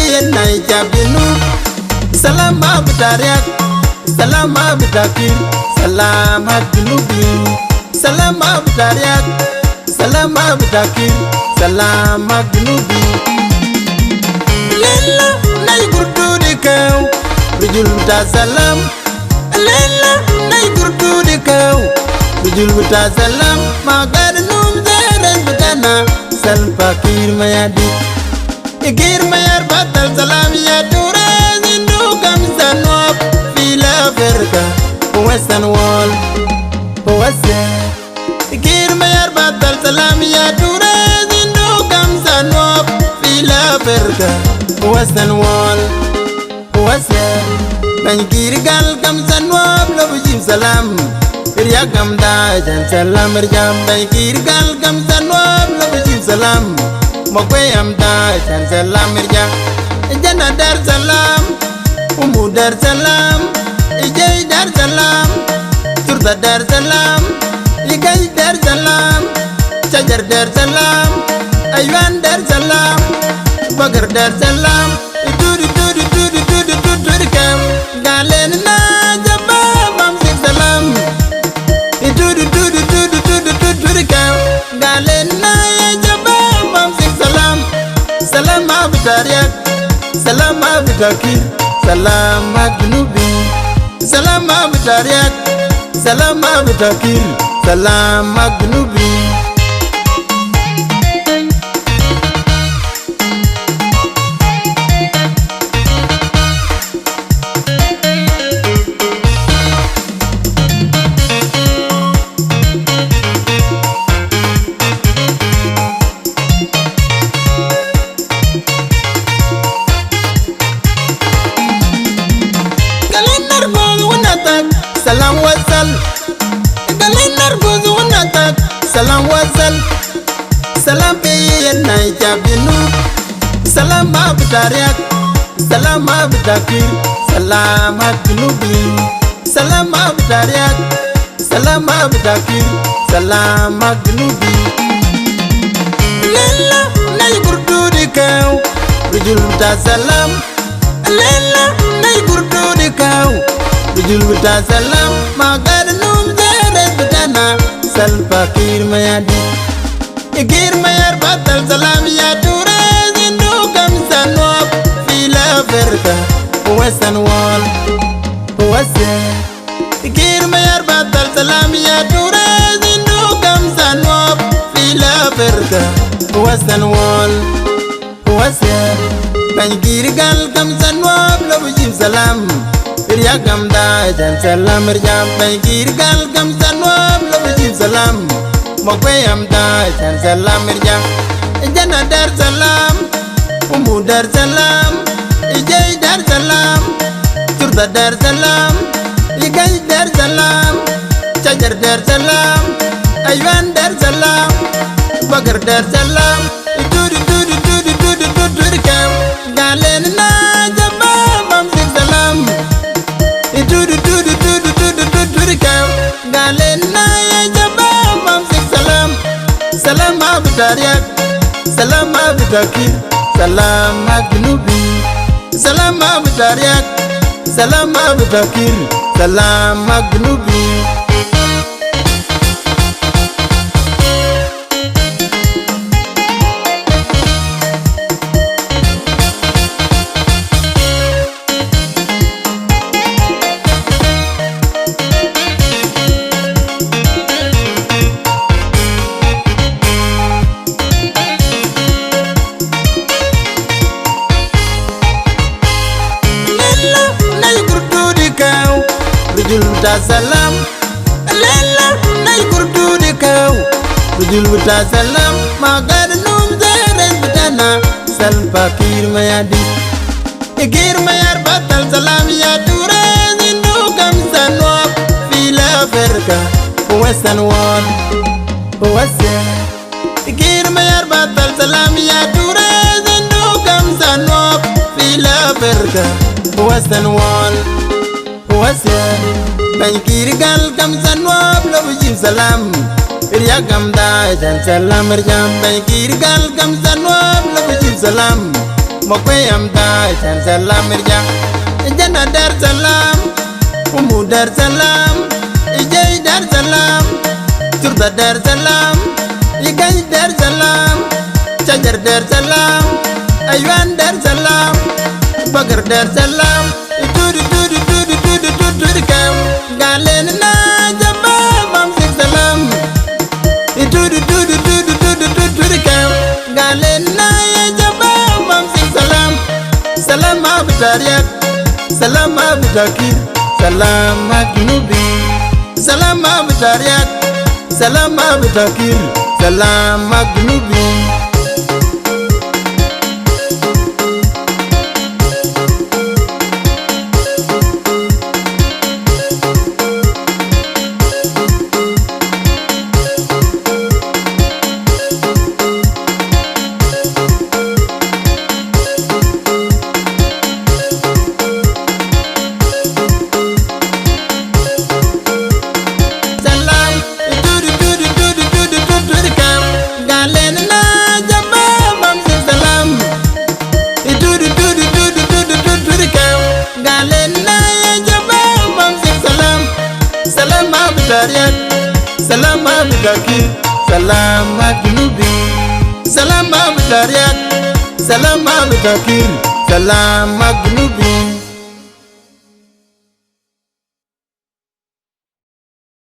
nai jabinu salama butariak salama butakir salama junubi salama butariak salama butakir salama junubi lella nay gurdu dikaw rujul ta salam lella nay gurdu dikaw rujul ta salam magar num zeren betana sal fakir mayadi igir mayar batal salam ya dura zindu kam sanwap fila verga western wall wasa igir mayar batal salam ya dura zindu kam sanwap fila verga western wall wasa banjir gal kam sanwap lo bujim salam riya kam da jan salam rjam banjir gal kam sanwap lo bujim salam Mokwe amda jan salam irja Jana dar salam Umu dar salam Ijay dar salam Turta dar salam Ligay dar salam Chajar dar salam Aywan dar salam Bagar dar salam Duri kam Galen na jaba mamsik salam Duri kam Galen na Salama butariak, salama butakir, salama junubi. Salama butariak, salama butakir, salama junubi. Salam wasal Galinar buzu natak Salam wasal Salam piyen nai jabinu Salam abutariak Salam abutakir Salam junubi Salam abutariak Salam abutakir Salam junubi Lella nai gurdu dikaw Rujul ta salam Lella nai gurdu dikaw Rujul ta salam magar num zeret betana sal fakir mayadi igir mayar batal salam ya dura zindu kam sanwap fila verga western wall wasa igir mayar batal salam ya dura zindu kam sanwap fila verga western wall wasa banjir gal kam sanwap lo bujim salam Riya kam da jan salam rjam banjir gal kam sanwab lo bujim salam Mokwe am da jan salam rjam Jana dar salam Umu dar salam Ijay dar salam Turta dar salam Ligay dar salam Chajar dar salam Aywan dar salam Bagar dar salam Duri kam Galen na jaba mamsik salam Duri kam Galen na jaba mamsik salam Salam abutariak Salam abutakir Salam junubi Salam abutariak Salam abutakir Salam junubi Rujul ta salam Lella nay gurdu dikaw Rujul ta salam magar num zeren betana sal fakir mayadi igir mayar batal salam ya dura zindu kam sanwap fila verga western wall wasa igir mayar batal salam ya dura zindu kam sanwap fila verga western wall wasa banjir gal kam sanwap lo bujim salam Riya kam da jan salam rjam banjir gal kam sanwap lo bujim salam Mokwe amda Dar Salam irja Jana Dar Salam Umu Dar Salam Ijay Dar Salam Turda Dar Salam Igay Dar Salam Chajar Dar Salam Aywan Dar Salam Bagar Dar Salam Tudu kam Galen na jamba Mam Sik Salam Tudu kam Galen na jamba Mam Sik Salam Salam Abdariak Salam Abdakir Salam Agnubi Salam Abdariak Salam Abdakir Salam Agnubi Salam Abdakir Salam Agnubi Salam Abdariak Salam Abdakir Salam Agnubi